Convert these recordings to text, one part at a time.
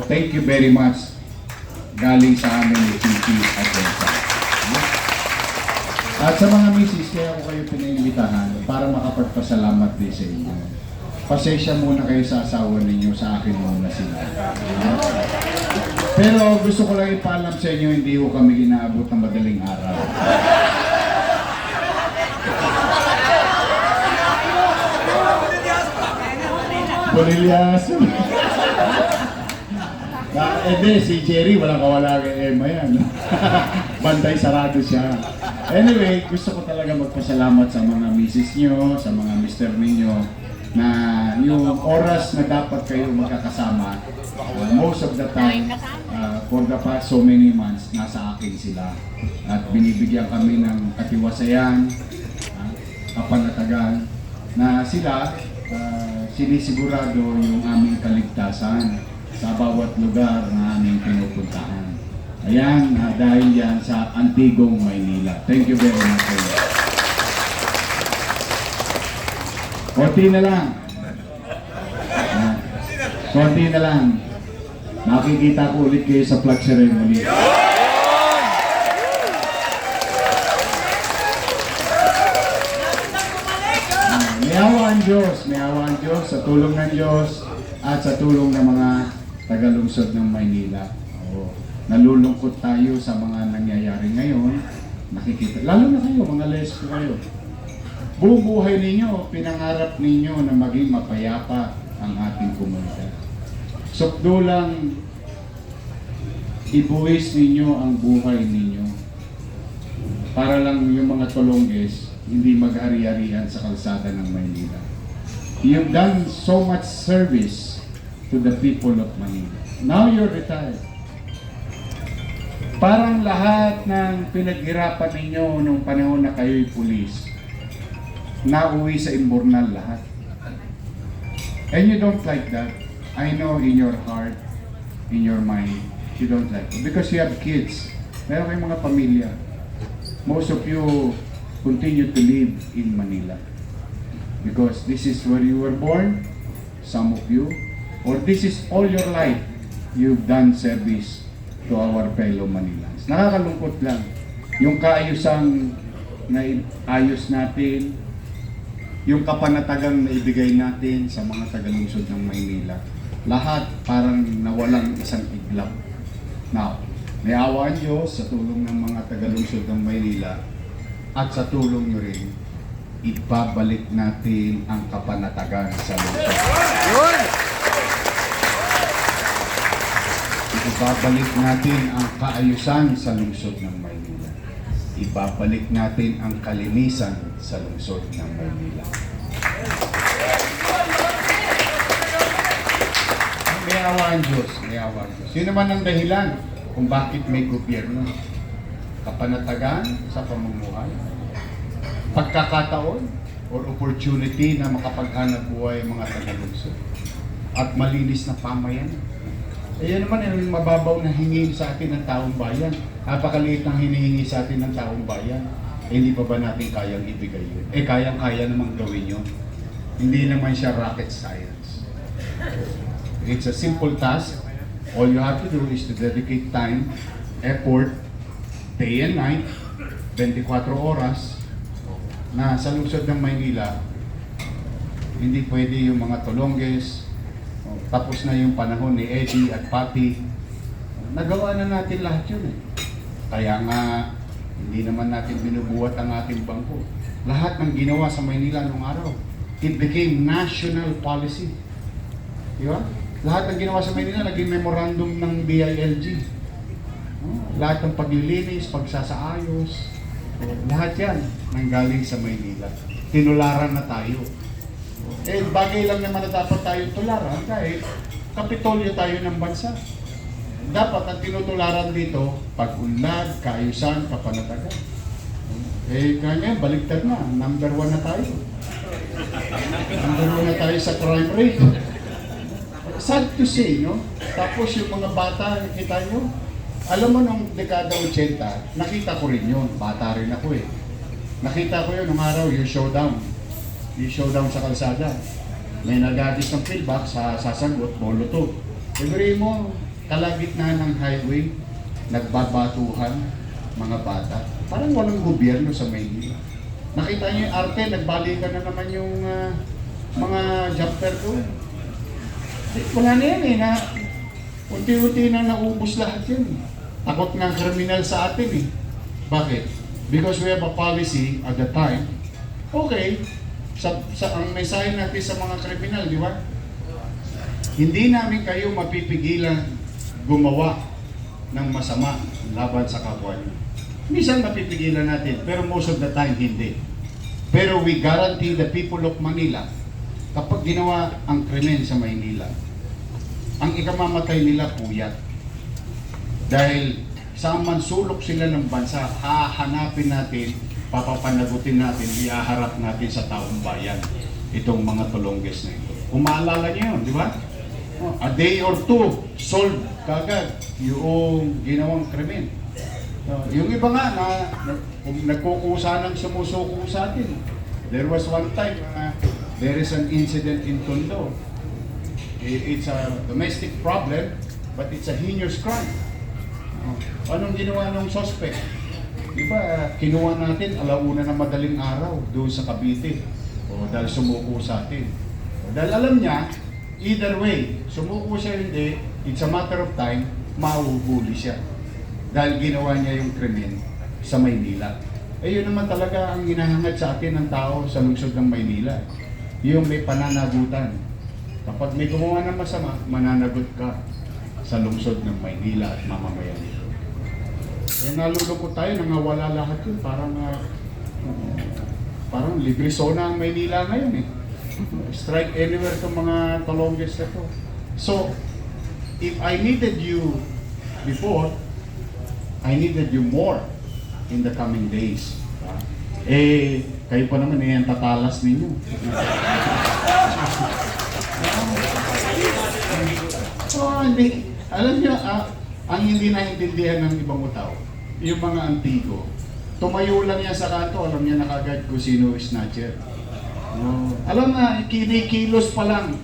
thank you very much galing sa amin ni Chichi at Elsa. At sa mga misis, kaya ko kayo pinaimbitahan para makapagpasalamat din sa inyo. Pasensya muna kayo sa asawa ninyo, sa akin muna sila. Pero gusto ko lang ipaalam sa inyo, hindi ko kami inaabot ng madaling araw. Bonilias. Si Cherry, walang kawala kay Emma yan. Bantay sarado siya. Anyway, gusto ko talaga magpasalamat sa mga misis nyo, sa mga mister ninyo, na yung oras na dapat kayo magkakasama, most of the time, for the past so many months, nasa akin sila. At binibigyan kami ng katiwasayan, kapanatagan, na sila, sinisigurado yung aming kaligtasan sa bawat lugar na aming pinupuntahan. Ayan, dahil yan sa Antigong, Maynila. Thank you very much. Konti na lang. Konti na lang. Makikita ko ulit kayo sa flag ceremony. May awa ang Diyos sa tulong ng Diyos at sa tulong ng mga tagalungsod ng Maynila. Nalulungkot tayo sa mga nangyayari ngayon. Nakikita, lalo na kayo, mga lesbo kayo. Buong buhay ninyo, pinangarap ninyo na maging mapayapa ang ating komunidad. Sukdo lang, ibuwis ninyo ang buhay ninyo para lang yung mga tulongges hindi mag-ari-arian sa kalsada ng Maynila. You've done so much service to the people of Manila. Now you're retired. Parang lahat ng pinaghirapan ninyo nung panahon na kayo'y pulis, nauwi sa imburnal lahat. And you don't like that. I know in your heart, in your mind, you don't like it. Because you have kids. Meron kayong mga pamilya. Most of you continue to live in Manila. Because this is where you were born, some of you, or this is all your life, you've done service to our fellow Manilans. Nakakalungkot lang. Yung kaayusang naayos natin, yung kapanatagang naibigay natin sa mga tagalungsod ng Maynila, lahat parang nawalang isang iglap. Now, may awa ang Diyos sa tulong ng mga tagalungsod ng Maynila at sa tulong nyo rin, ibabalik natin ang kapanatagan sa lungsod. Ibabalik natin ang kaayusan sa lungsod ng Maynila. Ibabalik natin ang kalinisan sa lungsod ng Maynila. May awa ang Diyos, may awa ang Diyos. Yun naman ang dahilan kung bakit may gobyerno. Kapanatagan sa pamumuhay, pagkakataon or opportunity na makapaghanap buhay ang mga tagalungsod, at malinis na pamayanan. Ayan naman yung mababaw na hingi sa atin ng taong bayan. Napakaliit ng hinihingi sa atin ng taong bayan. Hindi pa ba natin kayang ibigay yun? Kayang-kaya namang gawin yun. Hindi naman siya rocket science. It's a simple task. All you have to do is to dedicate time, effort, day and night, 24 oras, na sa lungsod ng Maynila, hindi pwede yung mga tulongges. Tapos na yung panahon ni Eddie at Patty. Nagawa na natin lahat yun eh. Kaya nga, hindi naman natin binubuhat ang ating bangko. Lahat ng ginawa sa Maynila noong araw, it became national policy. Di ba? Lahat ng ginawa sa Maynila, naging memorandum ng DILG. Lahat ng paglilinis, pagsasaayos, lahat yan nanggaling sa Maynila. Tinularan na tayo. Bagay lang naman na dapat tayo tularan kahit kapitolyo tayo ng bansa. Dapat ang tinutularan dito, pag-unlad, kaayusan, kapanatagan. Kanya, baliktad na. Number 1 na tayo. Number 1 na tayo sa crime rate. Sad to say, no? Tapos yung mga bata, kita nyo, alam mo nung dekada 80, nakita ko rin yun. Bata rin ako eh. Nakita ko yun nung araw, yung showdown. Yung showdown sa kalsada. May nag-adis ng pillbox sa sasagot, molotov. Every mo, kalagitnaan ng highway, nagbabatuhan, mga bata. Parang walang gobyerno sa Maynila. Nakita niyo yung arte, nagbalikan na naman yung mga jumper doon. Wala na yan eh, unti-unti na naubos lahat yun. Takot ng kriminal sa atin eh. Bakit? Because we have a policy at the time, okay, ang mensahe natin sa mga kriminal, di ba? Hindi namin kayo mapipigilan gumawa ng masama laban sa kapwa niyo. Minsan mapipigilan natin, pero most of the time hindi. Pero we guarantee the people of Manila, kapag ginawa ang krimen sa Maynila, ang ikamamatay nila puyat. Dahil saan man sulok sila ng bansa, hahanapin natin, papapanagutin natin, iaharap natin sa taong bayan itong mga tulongges na ito. Kung maalala niyo yun, di ba? A day or two, solve kagad yung ginawang krimen. Yung iba nga na nagkukusa ng sumusuko sa atin. There was one time, there is an incident in Tondo. It's a domestic problem, but it's a heinous crime. Anong ginawa ng suspect? Diba, kinuha natin alauna na madaling araw doon sa Cavite. Dahil sumuko sa atin. Dahil alam niya, either way, sumuko siya hindi, it's a matter of time, mahuhuli siya. Dahil ginawa niya yung krimen sa Maynila. Yun naman talaga ang hinahangad sa atin ng tao sa lungsod ng Maynila. Yung may pananagutan. Kapag may gumawa ng masama, mananagot ka sa lungsod ng Maynila at mamamayan nito. Nalulungkot tayo, nangawala lahat yun. Parang libre zona ang Maynila ngayon eh. Strike anywhere itong mga talongges na to. So, if I needed you before, I needed you more in the coming days. Kayo pa naman ang tatalas ninyo. Hindi. Alam niyo, ang hindi naintindihan ng ibang tao, yung mga antigo, tumayo lang yan sa kanto, alam niya na kagad kung sino snatcher. Alam na, kinikilos pa lang.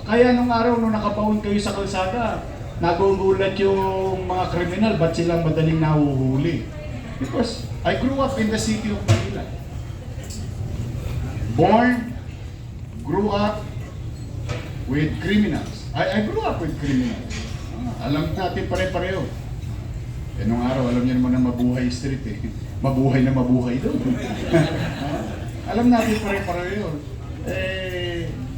Kaya nung araw, nung nakapaon kayo sa kalsada, nagugulat yung mga kriminal, ba't sila madaling nahuhuli? Because I grew up in the city of Manila. Born, grew up with criminals. I grew up with criminals. Alam natin pare-pareho. Nung araw, alam niyo naman na Mabuhay Street eh. Mabuhay na mabuhay doon. Alam natin pare-pareho.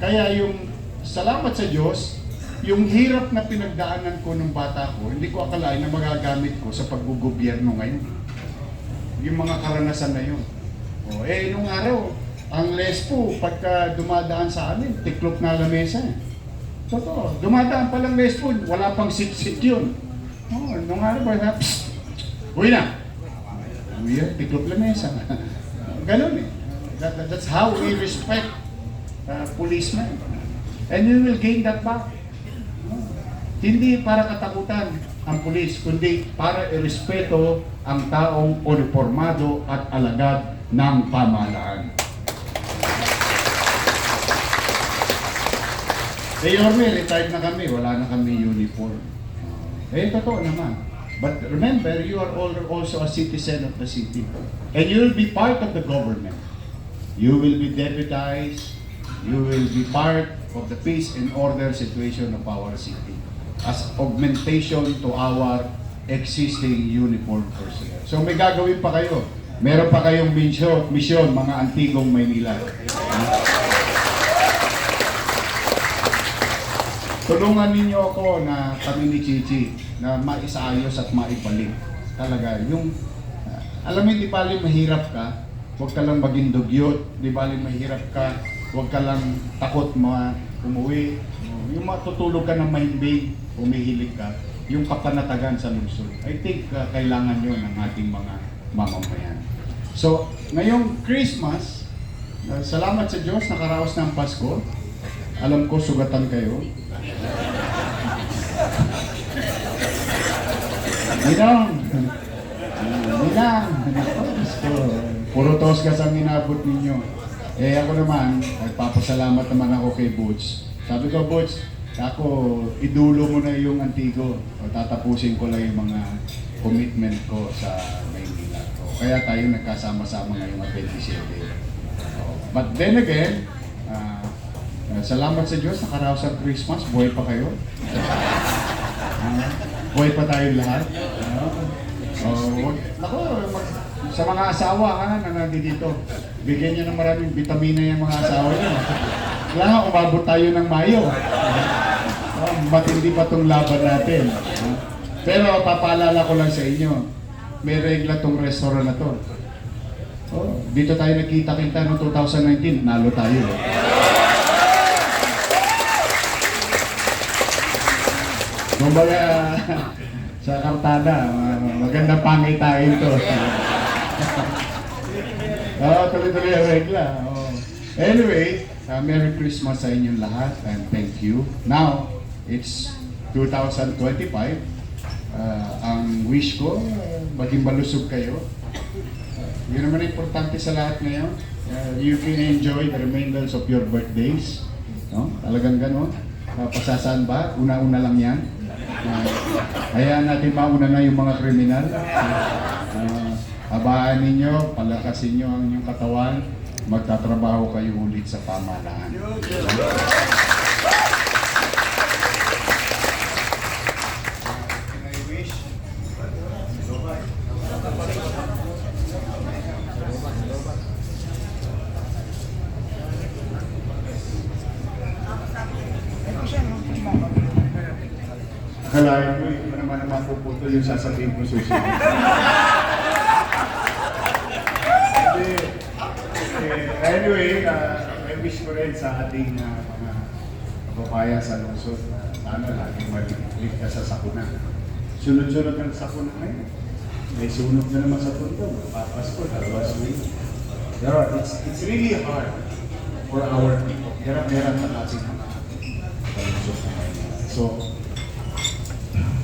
Kaya yung salamat sa Diyos, yung hirap na pinagdaanan ko nung bata ko, hindi ko akalain na magagamit ko sa paggugobyerno ngayon. Yung mga karanasan na yun. Nung araw, ang lespo, pagka dumadaan sa amin, tiklop na lamesa eh. Totoo, dumadaan palang lespo, wala pang sit-sit yun. Nung araw ba, uwi na! Uwi yan, tiklop lamesa. Ganun eh. That's how we respect policemen. And we will gain that back. Hindi para katakutan ang pulis, kundi para irespeto ang taong uniformado at alagad ng pamahalaan. Yorme, retired na kami, wala na kami uniform. Totoo naman. But remember, you are also a citizen of the city. And you will be part of the government. You will be deputized. You will be part of the peace and order situation of our city as augmentation to our existing uniformed personnel. So may gagawin pa kayo. Meron pa kayong misyon, mga antigong Maynila. Tulungan ninyo ako na kami ni Chichi na maisaayos at maibalik. Talaga, yung, alam mo, di bali mahirap ka, huwag ka lang maging dugyot, di bali mahirap ka, huwag ka lang takot umuwi. Yung matutulog ka ng mahimbing, umihilig ka, yung kapanatagan sa lungsod. I think kailangan yun ng ating mga mamamayan. So, ngayong Christmas, salamat sa Diyos, nakaraos na ang Pasko. Alam ko, sugatan kayo. Ninang! Puro tosgas ang inabot ninyo. Ako naman, papasalamat naman ako kay Butch. Sabi ko, Butch, Ako, idulo mo na yung Antigo. O, tatapusin ko lang yung mga commitment ko sa Maynila. O, kaya tayo nagkasama-sama ngayong 27. But then again, salamat sa Diyos, nakaraos ang Christmas, buhay pa kayo. Buhay pa tayo lahat. Sa mga asawa na nandito, bigyan niyo ng maraming vitamina yung mga asawa niyo. Kailangan umabot tayo ng Mayo. Matindi pa itong laban natin. Pero papaalala ko lang sa inyo, may regla tong restaurant na to. Dito tayo nakita-kita noong 2019, nalo tayo. Kumbaga, sa kartada, magandang pangitain to. Tuloy-tuloy ang regla. Anyway, Merry Christmas sa inyong lahat and thank you. Now, it's 2025. Ang wish ko, maging malusog kayo. Yun naman importante sa lahat ngayon. You can enjoy the remainders of your birthdays. No? Talagang gano'n. Pasasaan ba? Una-una lang yan. Hayaan natin mauna na yung mga kriminal. Habaan ninyo, palakasin nyo ang inyong katawan, magtatrabaho kayo ulit sa pamahalaan. Akalain mo, hindi naman mapuputol yung sasabihin ko susunod. Anyway, I wish ko rin sa ating mga kababayan sa lungsod na sana laging maligtas sa sakuna. Sunod-sunod ng sakuna ngayon. May sunog na naman sa pundo. Papasko, dalawas mo yun. It's really hard for our people. Hirap-hirap na ating mga lungsod na ngayon. So,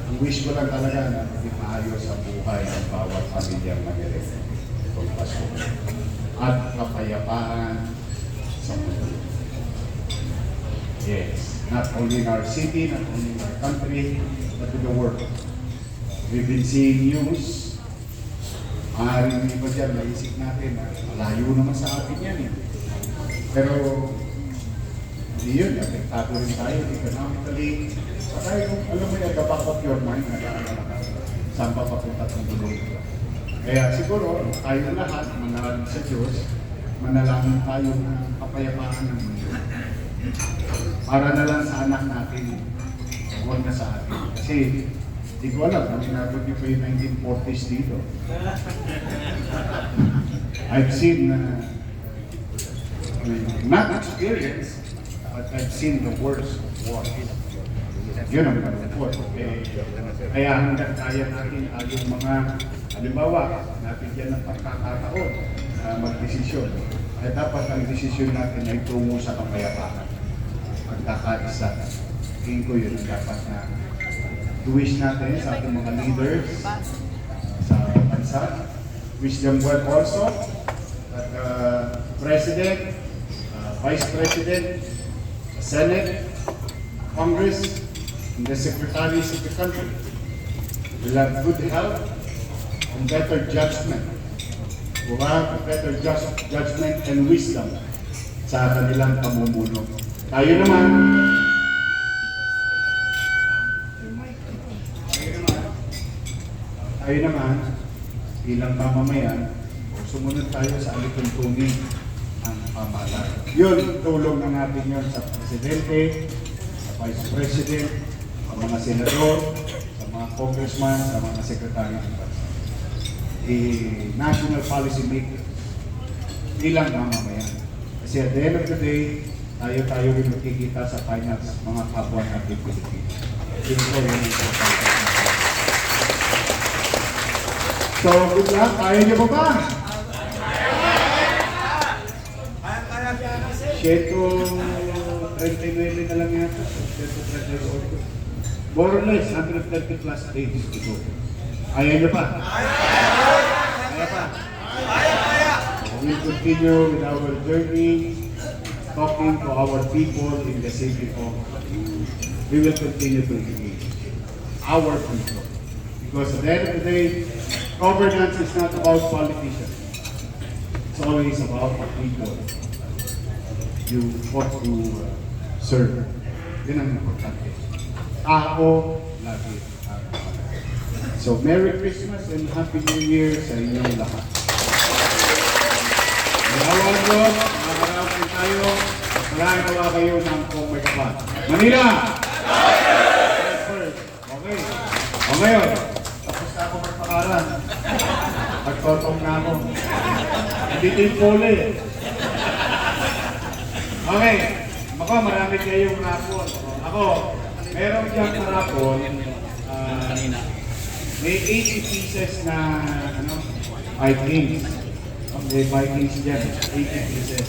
ang wish ko lang talaga na maging maayos ang buhay ng bawat pamilyang mag-elect itong Pasko. At kapayapaan sa mundo. Yes, not only in our city, not only in our country, but in the world. We've been seeing news. Maaaring iba dyan, naisip natin na malayo naman sa atin yan. Pero hindi yun, apektado rin tayo economically. Saka yung, alam mo yung back of your mind, nag-aalala ka, saan pa papunta ng tulong ito. Kaya siguro, tayo lahat, manalangin sa Diyos, manalangin tayo ng kapayapaan ng mundo. Para na lang sa anak natin, huwag na sa atin. Kasi, hindi ko alam, kung inabot niyo pa yung 1940s dito. I've seen, not experience, but I've seen the worst of war. Yun ang malungkot. Kaya hanggang kaya natin yung mga halimbawa, natin yan ng pagkakataon na magdesisyon. Ay dapat ang desisyon natin ay tungo sa kapayapaan. Pagkakaisa. Tingin ko yun dapat na wish natin sa ating mga leaders sa bansa. Wish them well also that President, Vice President, Senate, Congress, and the Secretaries of the country will have good health and better judgment. Will have better judgment and wisdom sa kanilang pamumuno. Tayo naman, bilang mamamayan, sumunod tayo sa alituntunin ng pamahalaan. Yun, tulong na natin yun sa Presidente, sa Vice President, sa mga Senador, sa mga Congressman, sa mga Secretary ng Bansa. The national policy makers, bilang mamamayan. Kasi at the end of the day, tayo rin makikita sa finance mga kapwa natin Pilipino. Yun po yun ang pagkakita. So, good luck. Kaya niyo ba ba? Sieto 39 na lang yata. Sieto 38. More or less, 130 plus days ito. Kaya niyo pa? Kaya pa? We continue with our journey, talking to our people in the city of we will continue to engage our people. Because at the end of the day, governance is not about politicians. It's always about the people you want to serve. Yun ang importante. Tao, lagi. So, Merry Christmas and Happy New Year sa inyong lahat. Maraming Diyos, makakarapan tayo. Maraming nawa kayo ng Pumagkapan. Manila! First. Okay. O ngayon, tapos na ako magpakaran. Pagtotong na ako. Hindi din pole. Okay. Ako, marami kayong rapon. Ako, meron diyang rapon. May 80 pieces na Vikings. May Vikings dyan. 80 pieces.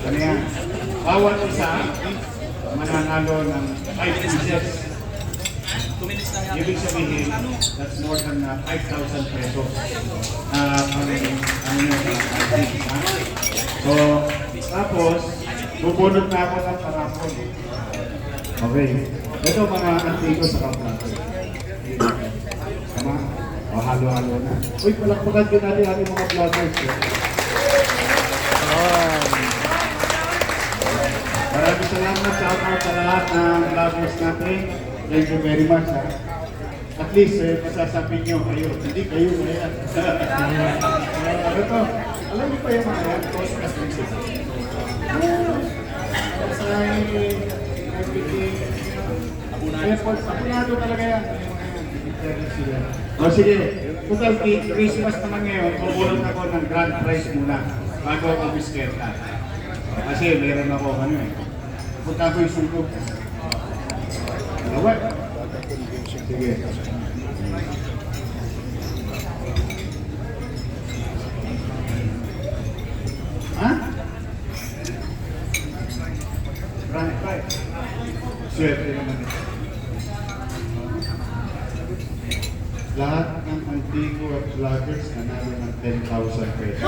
Ano yan? Bawat isa, mananalo ng 5 pieces. Ibig sabihin, that's more than 5,000 pesos. So, tapos, bubunod na ako ng parapon. Okay. Ito mga antiko sa kaplato. Tama? O, halo-halo na. Uy, palakpakan din natin ating mga vloggers. Maraming salamat sa out sa lahat ng vloggers natin. Thank you very much. Ha? At least, masasabi nyo kayo. Hindi kayo na yan. Ano to? Alam niyo pa yung mga yan? Podcast message. Everything. Airport. Apunado talaga yan. O sige. Total Christmas naman ngayon, bubulot ako ng grand prize muna bago ako bisketa. Kasi meron ako punta ko yung sulog. Alawat. Sige. Ha? Grand prize. Swerte naman ito. Lahat ng antiko at vloggers nanalo ng 10,000 pesos.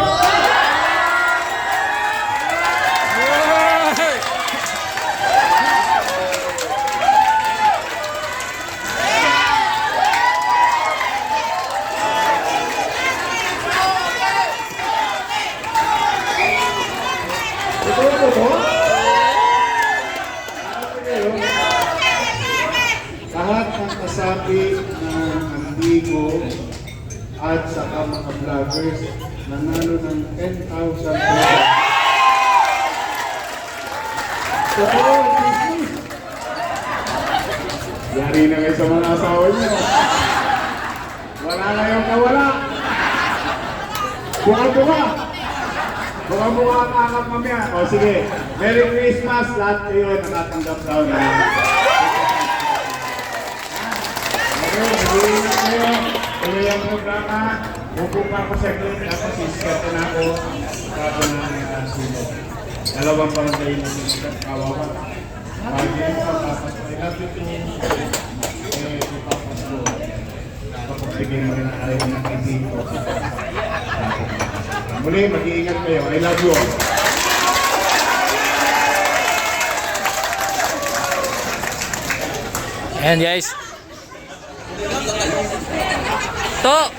Lahat ng kasabi ng antiko at saka mga vloggers nanalo ng 10,000 pesos. Totoo, business. Yari na kayo sa mga asawa niyo. Wala na yung kawala. Buka-buka. Buka-buka ang akap mamaya. O sige, Merry Christmas. Lahat kayo nakatanggap daw na. Mag-iingat kayo. Tuloy ang programa. Pupunta ako sa group. Tapos iskerte na ako. Kapo na sulo. Dalawang barangay na siskert. Kawawa. Pag-iingat ka. Tapos I love you to ipapaslo. Papagbigay mo rin ang ayaw ng kaibigan ko. Muli, mag-iingat kayo. I love you all. Ayan guys. To!